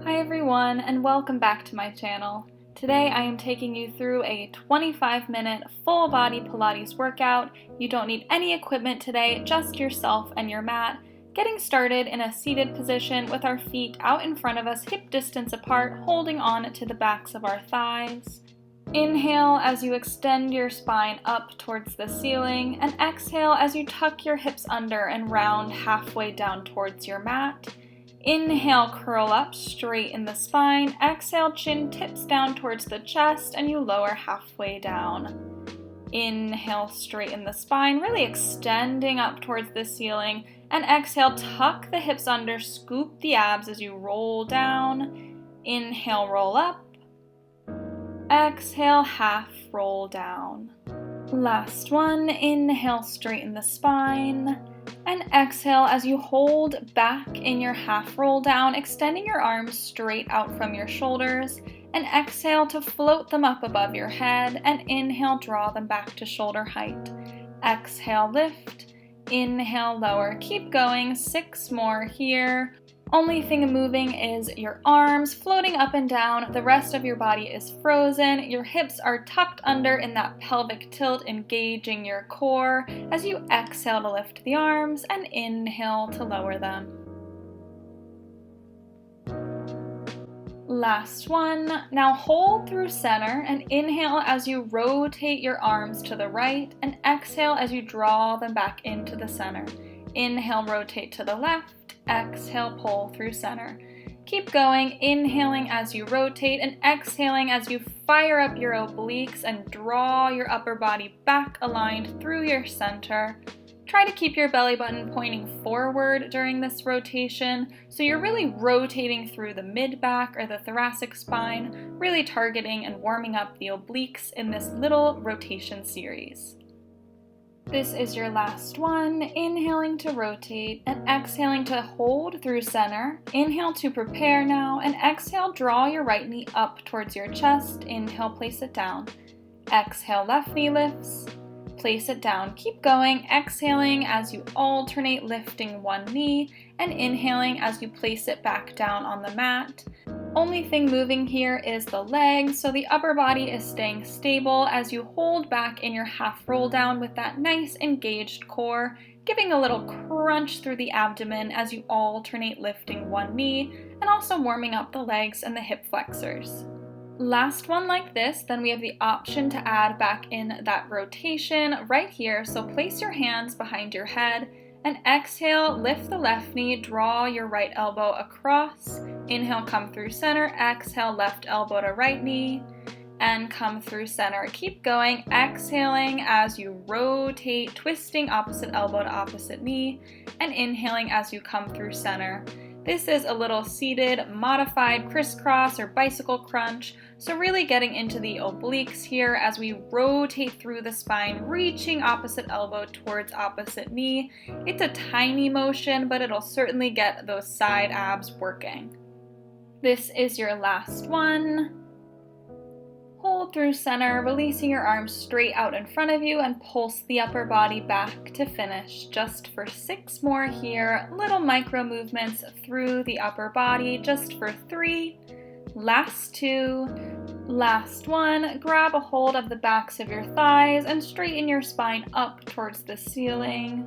Hi everyone, and welcome back to my channel. Today I am taking you through a 25-minute full body Pilates workout. You don't need any equipment today, just yourself and your mat. Getting started in a seated position with our feet out in front of us, hip distance apart, holding on to the backs of our thighs. Inhale as you extend your spine up towards the ceiling, and exhale as you tuck your hips under and round halfway down towards your mat. Inhale, curl up straight in the spine. Exhale, chin tips down towards the chest and you lower halfway down. Inhale, straighten the spine, really extending up towards the ceiling. And exhale, tuck the hips under, scoop the abs as you roll down. Inhale, roll up. Exhale, half roll down. Last one. Inhale, straighten the spine. And exhale as you hold back in your half roll down, extending your arms straight out from your shoulders. And exhale to float them up above your head. And inhale, draw them back to shoulder height. Exhale, lift. Inhale, lower. Keep going. 6 more here. Only thing moving is your arms floating up and down. The rest of your body is frozen. Your hips are tucked under in that pelvic tilt, engaging your core as you exhale to lift the arms and inhale to lower them. Last one. Now hold through center and inhale as you rotate your arms to the right and exhale as you draw them back into the center. Inhale, rotate to the left. Exhale, pull through center. Keep going, inhaling as you rotate and exhaling as you fire up your obliques and draw your upper body back aligned through your center. Try to keep your belly button pointing forward during this rotation, so you're really rotating through the mid-back or the thoracic spine, really targeting and warming up the obliques in this little rotation series. This is your last one. Inhaling to rotate and exhaling to hold through center. Inhale to prepare now and exhale, draw your right knee up towards your chest. Inhale, place it down. Exhale, left knee lifts. Place it down. Keep going, exhaling as you alternate lifting one knee and inhaling as you place it back down on the mat. Only thing moving here is the legs, so the upper body is staying stable as you hold back in your half roll down with that nice engaged core, giving a little crunch through the abdomen as you alternate lifting one knee and also warming up the legs and the hip flexors. Last one like this, then we have the option to add back in that rotation right here, so place your hands behind your head and exhale, lift the left knee, draw your right elbow across. Inhale, come through center. Exhale, left elbow to right knee and come through center. Keep going, exhaling as you rotate, twisting opposite elbow to opposite knee and inhaling as you come through center. This is a little seated, modified crisscross or bicycle crunch, so really getting into the obliques here as we rotate through the spine, reaching opposite elbow towards opposite knee. It's a tiny motion, but it'll certainly get those side abs working. This is your last one. Hold through center, releasing your arms straight out in front of you and pulse the upper body back to finish. Just for 6 more here, little micro movements through the upper body, just for 3, last 2, last 1. Grab a hold of the backs of your thighs and straighten your spine up towards the ceiling.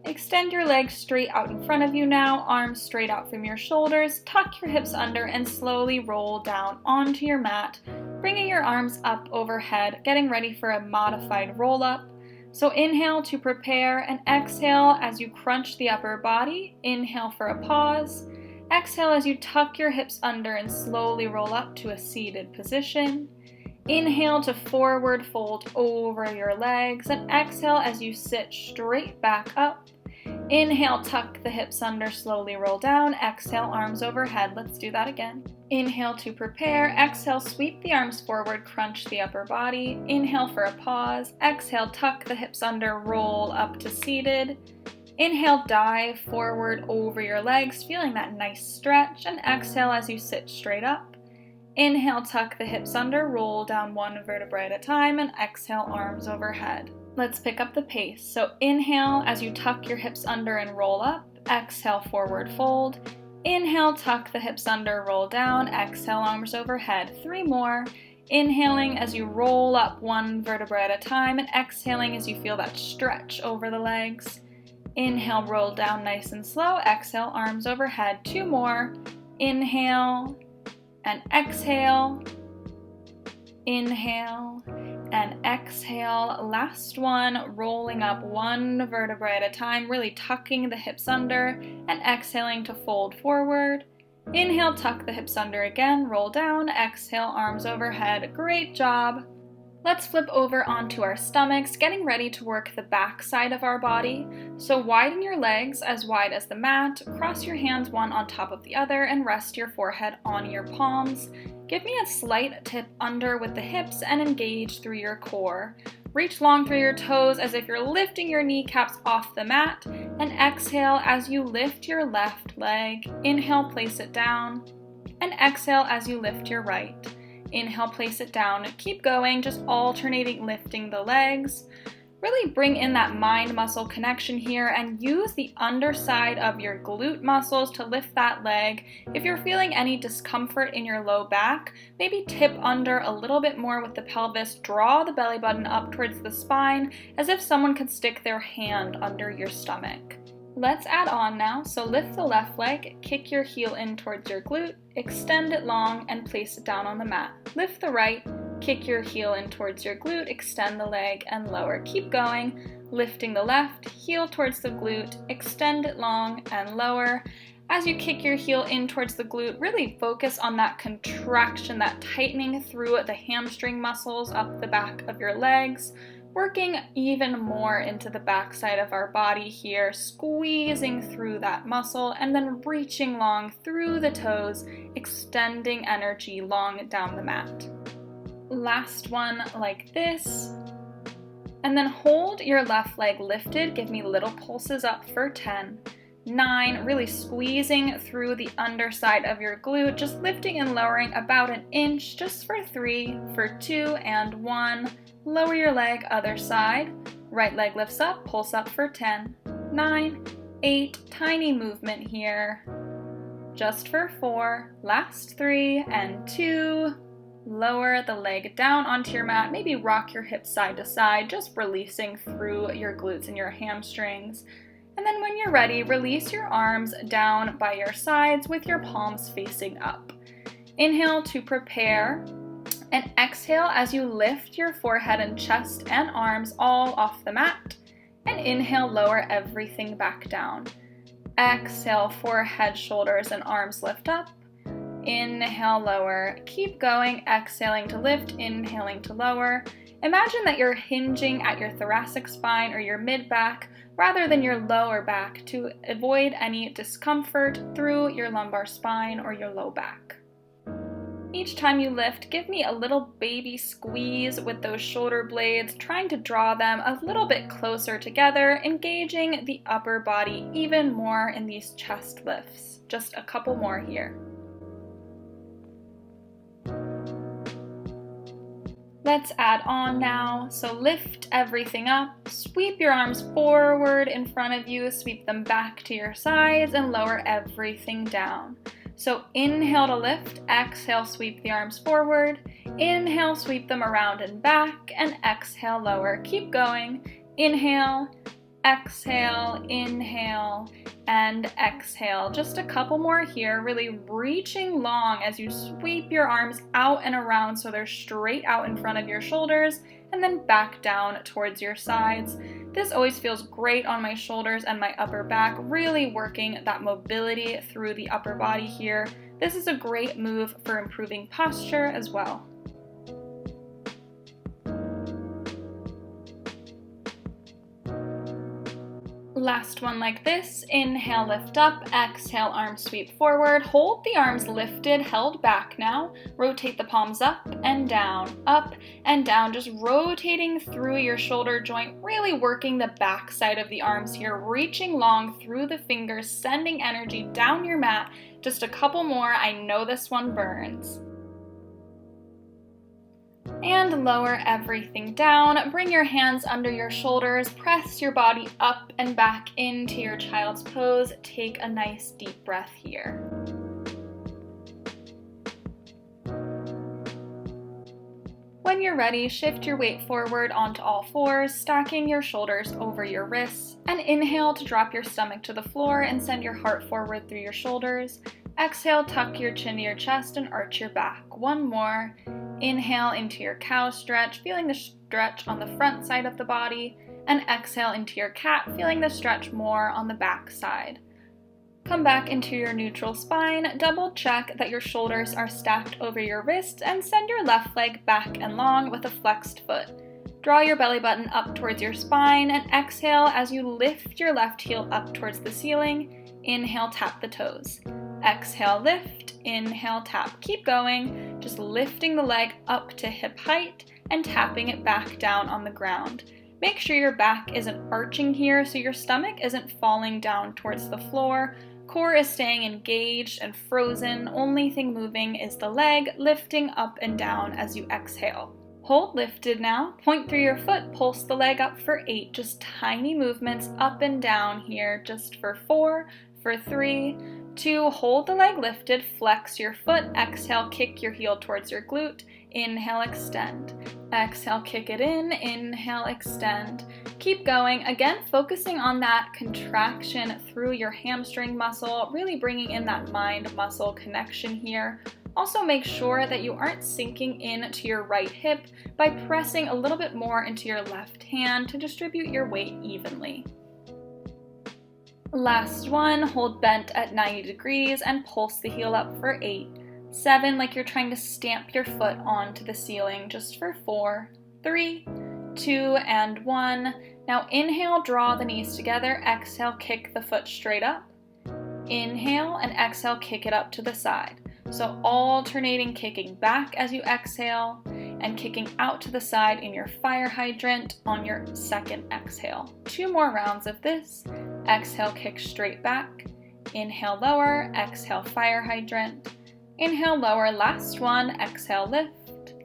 Extend your legs straight out in front of you now, arms straight out from your shoulders, tuck your hips under and slowly roll down onto your mat, bringing your arms up overhead, getting ready for a modified roll up. So inhale to prepare and exhale as you crunch the upper body. Inhale for a pause. Exhale as you tuck your hips under and slowly roll up to a seated position. Inhale to forward fold over your legs and exhale as you sit straight back up. Inhale, tuck the hips under, slowly roll down. Exhale, arms overhead. Let's do that again. Inhale to prepare. Exhale, sweep the arms forward, crunch the upper body. Inhale for a pause. Exhale, tuck the hips under, roll up to seated. Inhale, dive forward over your legs, feeling that nice stretch. And exhale as you sit straight up. Inhale, tuck the hips under, roll down one vertebrae at a time, and exhale, arms overhead. Let's pick up the pace. So inhale as you tuck your hips under and roll up. Exhale, forward fold. Inhale, tuck the hips under, roll down. Exhale, arms overhead. 3 more. Inhaling as you roll up 1 vertebra at a time, and exhaling as you feel that stretch over the legs. Inhale, roll down nice and slow. Exhale, arms overhead. 2 more. Inhale and exhale. Inhale and exhale. Last one, rolling up 1 vertebra at a time, really tucking the hips under and exhaling to fold forward. Inhale, tuck the hips under again, roll down, exhale, arms overhead. Great job. Let's flip over onto our stomachs, getting ready to work the back side of our body. So widen your legs as wide as the mat, cross your hands one on top of the other, and rest your forehead on your palms. Give me a slight tip under with the hips and engage through your core. Reach long through your toes as if you're lifting your kneecaps off the mat, and exhale as you lift your left leg. Inhale, place it down, and exhale as you lift your right. Inhale, place it down. Keep going, just alternating lifting the legs. Really bring in that mind-muscle connection here and use the underside of your glute muscles to lift that leg. If you're feeling any discomfort in your low back, maybe tip under a little bit more with the pelvis. Draw the belly button up towards the spine as if someone could stick their hand under your stomach. Let's add on now. So lift the left leg, kick your heel in towards your glute, extend it long, and place it down on the mat. Lift the right, kick your heel in towards your glute, extend the leg, and lower. Keep going, lifting the left, heel towards the glute, extend it long, and lower. As you kick your heel in towards the glute, really focus on that contraction, that tightening through the hamstring muscles up the back of your legs. Working even more into the back side of our body here, squeezing through that muscle and then reaching long through the toes, extending energy long down the mat. Last one like this. And then hold your left leg lifted. Give me little pulses up for 10, 9, really squeezing through the underside of your glute, just lifting and lowering about an inch, just for 3, for 2, and 1. Lower your leg, other side. Right leg lifts up, pulse up for 10, 9, 8, tiny movement here. Just for 4, last 3, and 2. Lower the leg down onto your mat, maybe rock your hips side to side, just releasing through your glutes and your hamstrings. And then when you're ready, release your arms down by your sides with your palms facing up. Inhale to prepare. And exhale as you lift your forehead and chest and arms all off the mat. And inhale, lower everything back down. Exhale, forehead, shoulders, and arms lift up. Inhale, lower. Keep going, exhaling to lift, inhaling to lower. Imagine that you're hinging at your thoracic spine or your mid-back rather than your lower back to avoid any discomfort through your lumbar spine or your low back. Each time you lift, give me a little baby squeeze with those shoulder blades, trying to draw them a little bit closer together, engaging the upper body even more in these chest lifts. Just a couple more here. Let's add on now. So lift everything up, sweep your arms forward in front of you, sweep them back to your sides, and lower everything down. So inhale to lift, exhale, sweep the arms forward, inhale, sweep them around and back, and exhale, lower. Keep going. Inhale, exhale, inhale, and exhale. Just a couple more here, really reaching long as you sweep your arms out and around so they're straight out in front of your shoulders, and then back down towards your sides. This always feels great on my shoulders and my upper back, really working that mobility through the upper body here. This is a great move for improving posture as well. Last one like this. Inhale, lift up. Exhale, arms sweep forward. Hold the arms lifted, held back now. Rotate the palms up and down, just rotating through your shoulder joint, really working the back side of the arms here, reaching long through the fingers, sending energy down your mat. Just a couple more. I know this one burns. And lower everything down. Bring your hands under your shoulders, press your body up and back into your child's pose. Take a nice deep breath here. When you're ready, shift your weight forward onto all fours, stacking your shoulders over your wrists, and inhale to drop your stomach to the floor and send your heart forward through your shoulders. Exhale, tuck your chin to your chest and arch your back. One more. Inhale into your cow stretch, feeling the stretch on the front side of the body, and exhale into your cat, feeling the stretch more on the back side. Come back into your neutral spine, double check that your shoulders are stacked over your wrists, and send your left leg back and long with a flexed foot. Draw your belly button up towards your spine and exhale as you lift your left heel up towards the ceiling. Inhale, tap the toes. Exhale, lift. Inhale, tap. Keep going, just lifting the leg up to hip height and tapping it back down on the ground. Make sure your back isn't arching here so your stomach isn't falling down towards the floor. Core is staying engaged and frozen. Only thing moving is the leg, lifting up and down as you exhale. Hold lifted now. Point through your foot, pulse the leg up for 8. Just tiny movements up and down here, just for 4, for 3, 2, hold the leg lifted, flex your foot, exhale, kick your heel towards your glute, inhale, extend. Exhale, kick it in, inhale, extend. Keep going, again focusing on that contraction through your hamstring muscle, really bringing in that mind-muscle connection here. Also make sure that you aren't sinking in to your right hip by pressing a little bit more into your left hand to distribute your weight evenly. Last one, hold bent at 90 degrees and pulse the heel up for 8. 7, like you're trying to stamp your foot onto the ceiling, just for 4, 3, 2, and 1. Now inhale, draw the knees together, exhale, kick the foot straight up. Inhale and exhale, kick it up to the side. So alternating kicking back as you exhale and kicking out to the side in your fire hydrant on your second exhale. 2 more rounds of this. Exhale, kick straight back. Inhale, lower. Exhale, fire hydrant. Inhale, lower. Last one. Exhale, lift.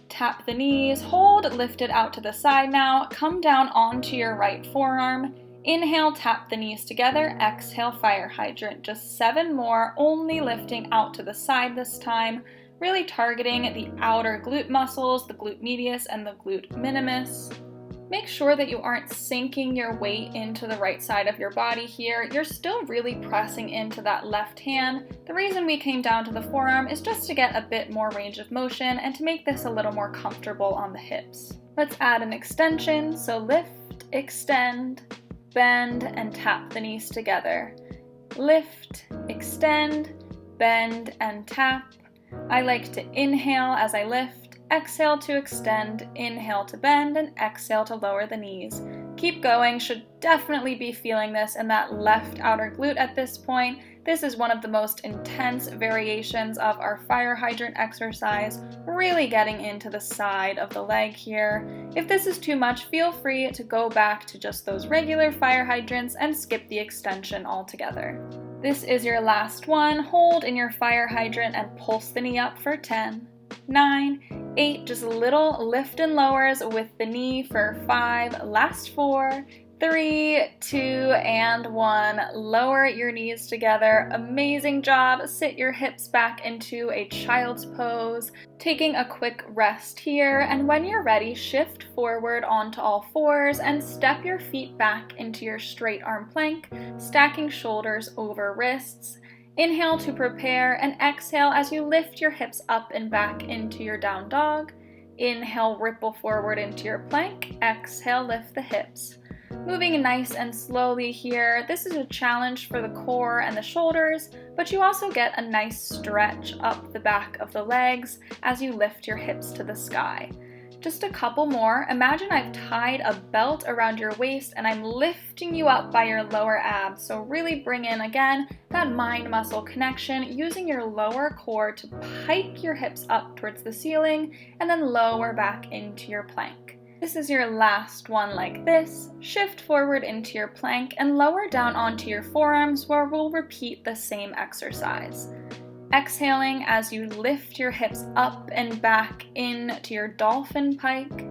Tap the knees. Hold, lift it out to the side now. Come down onto your right forearm. Inhale, tap the knees together. Exhale, fire hydrant. Just 7 more, only lifting out to the side this time. Really targeting the outer glute muscles, the glute medius and the glute minimus. Make sure that you aren't sinking your weight into the right side of your body here. You're still really pressing into that left hand. The reason we came down to the forearm is just to get a bit more range of motion and to make this a little more comfortable on the hips. Let's add an extension, so lift, extend, bend, and tap the knees together. Lift, extend, bend, and tap. I like to inhale as I lift, exhale to extend, inhale to bend, and exhale to lower the knees. Keep going, should definitely be feeling this in that left outer glute at this point. This is one of the most intense variations of our fire hydrant exercise, really getting into the side of the leg here. If this is too much, feel free to go back to just those regular fire hydrants and skip the extension altogether. This is your last one. Hold in your fire hydrant and pulse the knee up for 10, 9, 8, just little lift and lowers with the knee for 5, last 4, 3, 2, and 1. Lower your knees together. Amazing job. Sit your hips back into a child's pose. Taking a quick rest here, and when you're ready, shift forward onto all fours and step your feet back into your straight arm plank, stacking shoulders over wrists. Inhale to prepare and exhale as you lift your hips up and back into your down dog. Inhale, ripple forward into your plank. Exhale, lift the hips. Moving nice and slowly here. This is a challenge for the core and the shoulders, but you also get a nice stretch up the back of the legs as you lift your hips to the sky. Just a couple more. Imagine I've tied a belt around your waist and I'm lifting you up by your lower abs. So really bring in, again, that mind-muscle connection, using your lower core to pike your hips up towards the ceiling and then lower back into your plank. This is your last one like this. Shift forward into your plank and lower down onto your forearms where we'll repeat the same exercise. Exhaling as you lift your hips up and back into your dolphin pike.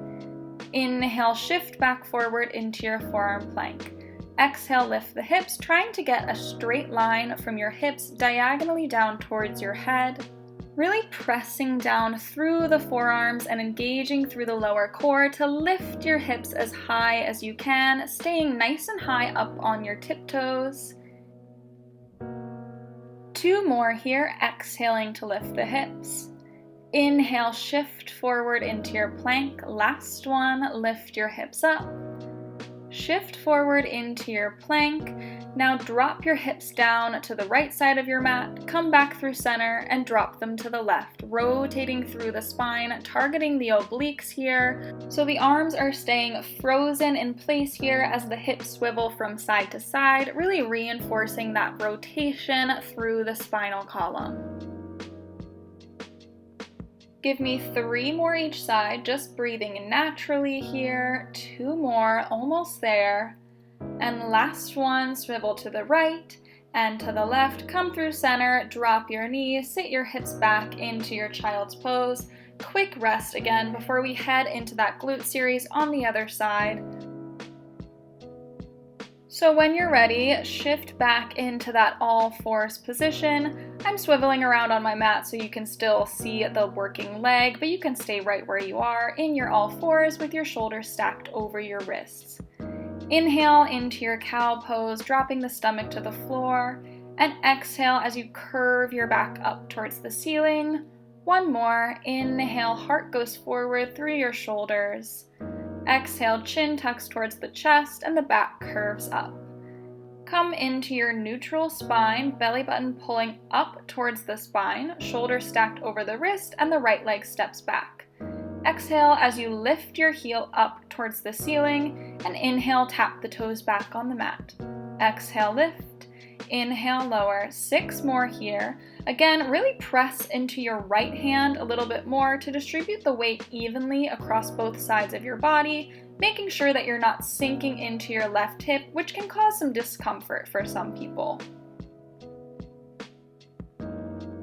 Inhale, shift back forward into your forearm plank. Exhale, lift the hips, trying to get a straight line from your hips diagonally down towards your head. Really pressing down through the forearms and engaging through the lower core to lift your hips as high as you can, staying nice and high up on your tiptoes. 2 more here, exhaling to lift the hips. Inhale, shift forward into your plank. Last one, lift your hips up. Shift forward into your plank. Now drop your hips down to the right side of your mat, come back through center and drop them to the left, rotating through the spine, targeting the obliques here. So the arms are staying frozen in place here as the hips swivel from side to side, really reinforcing that rotation through the spinal column. Give me 3 more each side, just breathing naturally here. 2 more, almost there. And last one, swivel to the right and to the left. Come through center, drop your knees, sit your hips back into your child's pose. Quick rest again before we head into that glute series on the other side. So when you're ready, shift back into that all fours position. I'm swiveling around on my mat so you can still see the working leg, but you can stay right where you are in your all fours with your shoulders stacked over your wrists. Inhale into your cow pose, dropping the stomach to the floor, and exhale as you curve your back up towards the ceiling. 1 more. Inhale, heart goes forward through your shoulders. Exhale, chin tucks towards the chest and the back curves up. Come into your neutral spine, belly button pulling up towards the spine, shoulders stacked over the wrist, and the right leg steps back. Exhale as you lift your heel up towards the ceiling, and inhale, tap the toes back on the mat. Exhale, lift. Inhale, lower. 6 more here. Again, really press into your right hand a little bit more to distribute the weight evenly across both sides of your body, making sure that you're not sinking into your left hip, which can cause some discomfort for some people.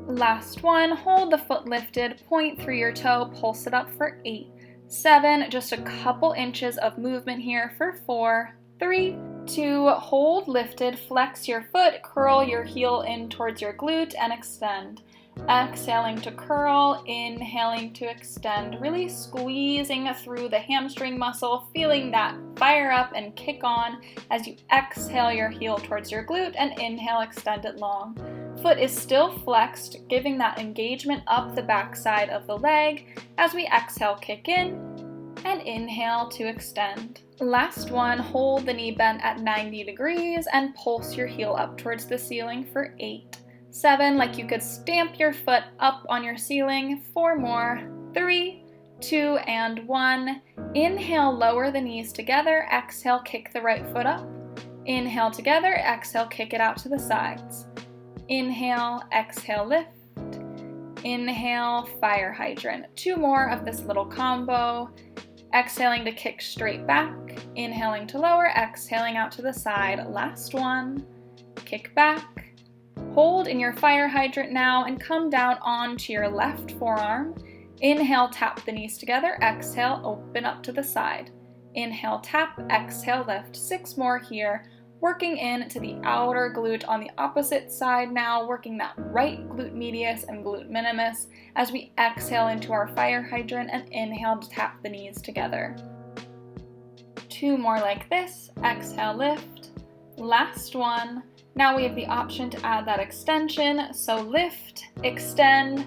Last one, hold the foot lifted, point through your toe, pulse it up for 8, 7, just a couple inches of movement here for 4, 3, 2, hold lifted, flex your foot, curl your heel in towards your glute and extend. Exhaling to curl, inhaling to extend, really squeezing through the hamstring muscle, feeling that fire up and kick on as you exhale your heel towards your glute and inhale, extend it long. Foot is still flexed, giving that engagement up the back side of the leg as we exhale, kick in, and inhale to extend. Last one, hold the knee bent at 90 degrees and pulse your heel up towards the ceiling for 8, 7, like you could stamp your foot up on your ceiling. 4 more, 3, 2, and 1. Inhale, lower the knees together. Exhale, kick the right foot up. Inhale together, exhale, kick it out to the sides. Inhale, exhale, lift. Inhale, fire hydrant. 2 more of this little combo. Exhaling to kick straight back, inhaling to lower, exhaling out to the side. Last one, kick back. Hold in your fire hydrant now and come down onto your left forearm. Inhale, tap the knees together, exhale, open up to the side. Inhale, tap, exhale, lift. 6 more here. Working into the outer glute on the opposite side now, working that right glute medius and glute minimus as we exhale into our fire hydrant and inhale to tap the knees together. 2 more like this. Exhale, lift. Last one. Now we have the option to add that extension, so lift, extend,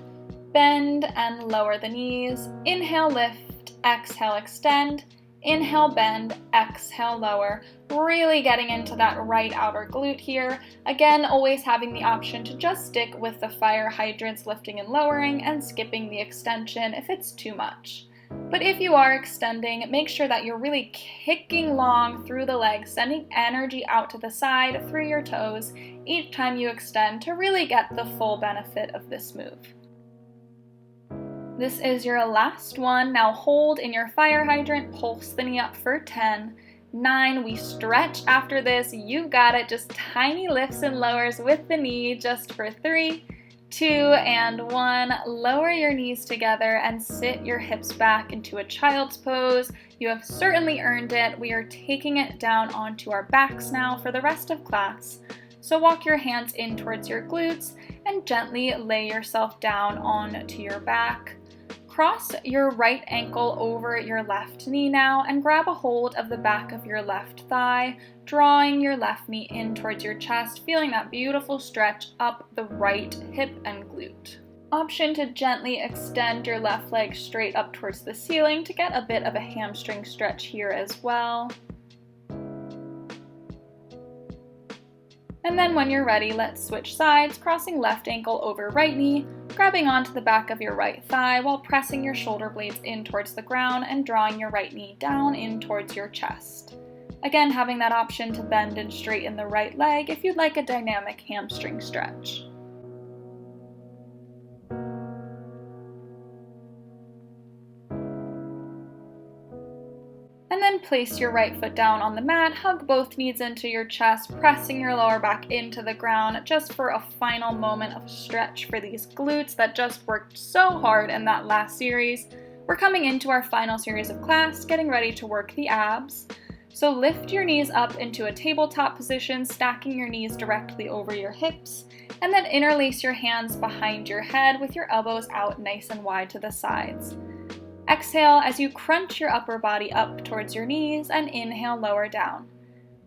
bend, and lower the knees. Inhale, lift, exhale, extend. Inhale, bend, exhale, lower. Really getting into that right outer glute here. Again, always having the option to just stick with the fire hydrants, lifting and lowering, and skipping the extension if it's too much. But if you are extending, make sure that you're really kicking long through the legs, sending energy out to the side through your toes each time you extend to really get the full benefit of this move. This is your last one. Now hold in your fire hydrant, pulse the knee up for 10, 9, we stretch after this, you've got it, just tiny lifts and lowers with the knee just for 3, 2 and 1. Lower your knees together and sit your hips back into a child's pose. You have certainly earned it. We are taking it down onto our backs now for the rest of class. So walk your hands in towards your glutes and gently lay yourself down onto your back. Cross your right ankle over your left knee now and grab a hold of the back of your left thigh, drawing your left knee in towards your chest, feeling that beautiful stretch up the right hip and glute. Option to gently extend your left leg straight up towards the ceiling to get a bit of a hamstring stretch here as well. And then when you're ready, let's switch sides, crossing left ankle over right knee, grabbing onto the back of your right thigh while pressing your shoulder blades in towards the ground and drawing your right knee down in towards your chest. Again, having that option to bend and straighten the right leg if you'd like a dynamic hamstring stretch. And then place your right foot down on the mat, hug both knees into your chest, pressing your lower back into the ground just for a final moment of stretch for these glutes that just worked so hard in that last series. We're coming into our final series of class, getting ready to work the abs. So lift your knees up into a tabletop position, stacking your knees directly over your hips, and then interlace your hands behind your head with your elbows out nice and wide to the sides. Exhale as you crunch your upper body up towards your knees and inhale, lower down.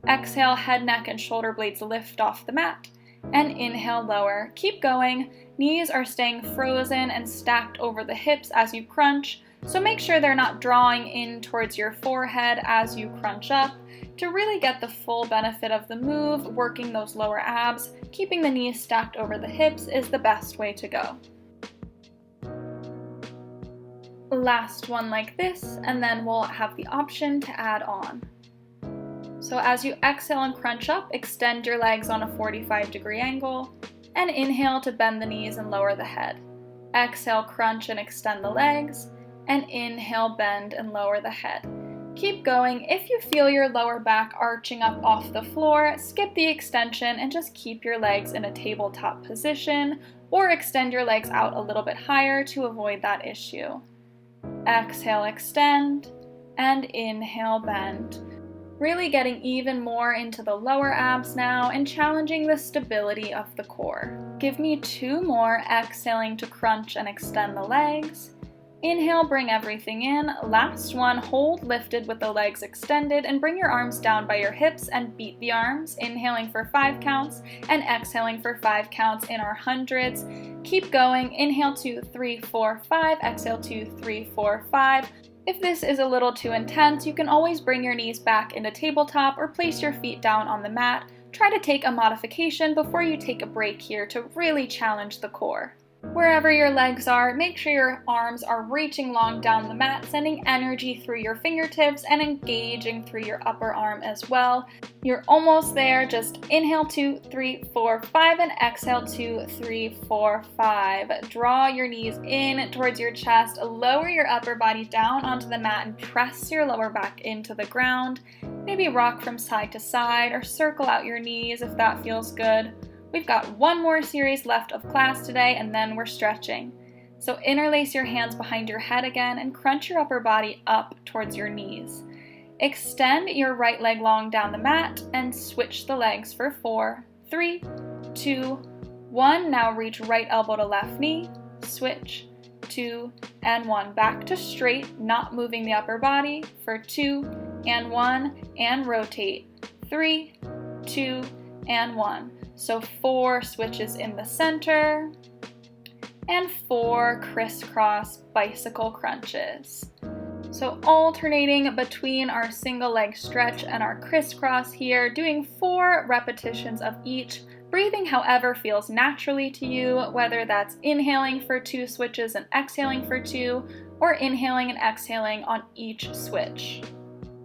Exhale, head, neck, and shoulder blades lift off the mat and inhale, lower. Keep going. Knees are staying frozen and stacked over the hips as you crunch, so make sure they're not drawing in towards your forehead as you crunch up. To really get the full benefit of the move, working those lower abs, keeping the knees stacked over the hips is the best way to go. Last one like this, and then we'll have the option to add on. So as you exhale and crunch up, extend your legs on a 45-degree angle, and inhale to bend the knees and lower the head. Exhale, crunch and extend the legs, and inhale, bend and lower the head. Keep going. If you feel your lower back arching up off the floor, skip the extension and just keep your legs in a tabletop position, or extend your legs out a little bit higher to avoid that issue. Exhale, extend, and inhale, bend. Really getting even more into the lower abs now and challenging the stability of the core. Give me 2 more, exhaling to crunch and extend the legs. Inhale, bring everything in. Last one, hold lifted with the legs extended and bring your arms down by your hips and beat the arms, inhaling for 5 counts and exhaling for 5 counts in our hundreds. Keep going. Inhale 2, 3, 4, 5. Exhale 2, 3, 4, 5. If this is a little too intense, you can always bring your knees back into tabletop or place your feet down on the mat. Try to take a modification before you take a break here to really challenge the core. Wherever your legs are, make sure your arms are reaching long down the mat, sending energy through your fingertips and engaging through your upper arm as well. You're almost there. Just inhale 2, 3, 4, 5 and exhale 2, 3, 4, 5. Draw your knees in towards your chest, lower your upper body down onto the mat and press your lower back into the ground. Maybe rock from side to side or circle out your knees if that feels good. We've got one more series left of class today and then we're stretching. So interlace your hands behind your head again and crunch your upper body up towards your knees. Extend your right leg long down the mat and switch the legs for 4, 3, 2, 1. Now reach right elbow to left knee, switch, 2 and 1. Back to straight, not moving the upper body for 2 and 1 and rotate, 3, 2 and 1. So 4 switches in the center and 4 crisscross bicycle crunches. So alternating between our single leg stretch and our crisscross here, doing 4 repetitions of each, breathing however feels naturally to you, whether that's inhaling for 2 switches and exhaling for 2, or inhaling and exhaling on each switch.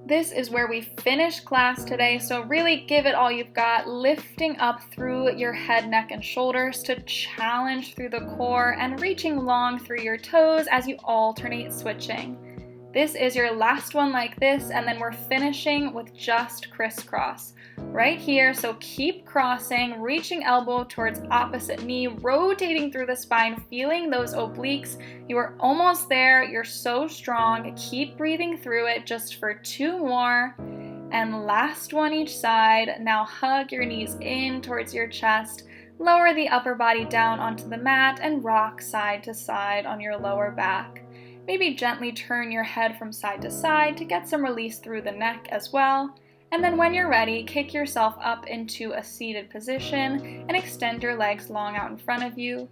This is where we finish class today, so really give it all you've got, lifting up through your head, neck, and shoulders to challenge through the core and reaching long through your toes as you alternate switching. This is your last one like this, and then we're finishing with just crisscross. right here. So keep crossing, reaching elbow towards opposite knee, rotating through the spine, feeling those obliques. You are almost there. You're so strong. Keep breathing through it just for 2 more. And last one each side. Now hug your knees in towards your chest. Lower the upper body down onto the mat and rock side to side on your lower back. Maybe gently turn your head from side to side to get some release through the neck as well. And then when you're ready, kick yourself up into a seated position and extend your legs long out in front of you.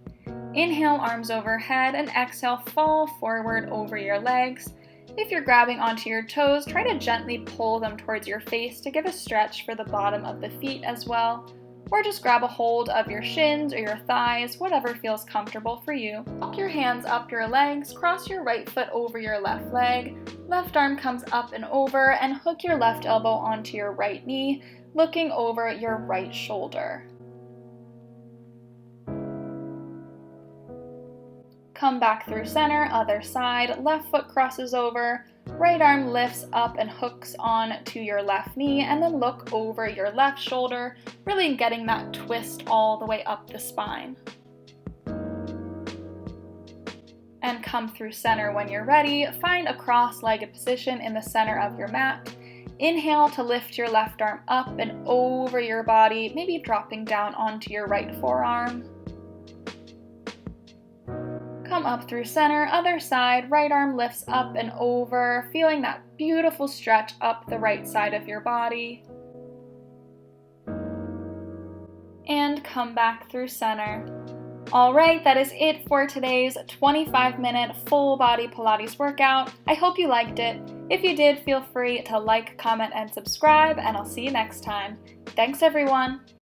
Inhale, arms overhead, and exhale, fall forward over your legs. If you're grabbing onto your toes, try to gently pull them towards your face to give a stretch for the bottom of the feet as well. Or just grab a hold of your shins or your thighs, whatever feels comfortable for you. Walk your hands up your legs, cross your right foot over your left leg, left arm comes up and over, and hook your left elbow onto your right knee, looking over your right shoulder. Come back through center, other side, left foot crosses over, right arm lifts up and hooks on to your left knee, and then look over your left shoulder, really getting that twist all the way up the spine. And come through center when you're ready. Find a cross-legged position in the center of your mat. Inhale to lift your left arm up and over your body, maybe dropping down onto your right forearm. Come up through center, other side, right arm lifts up and over, feeling that beautiful stretch up the right side of your body. And come back through center. Alright, that is it for today's 25-minute full body Pilates workout. I hope you liked it. If you did, feel free to like, comment, and subscribe, and I'll see you next time. Thanks everyone!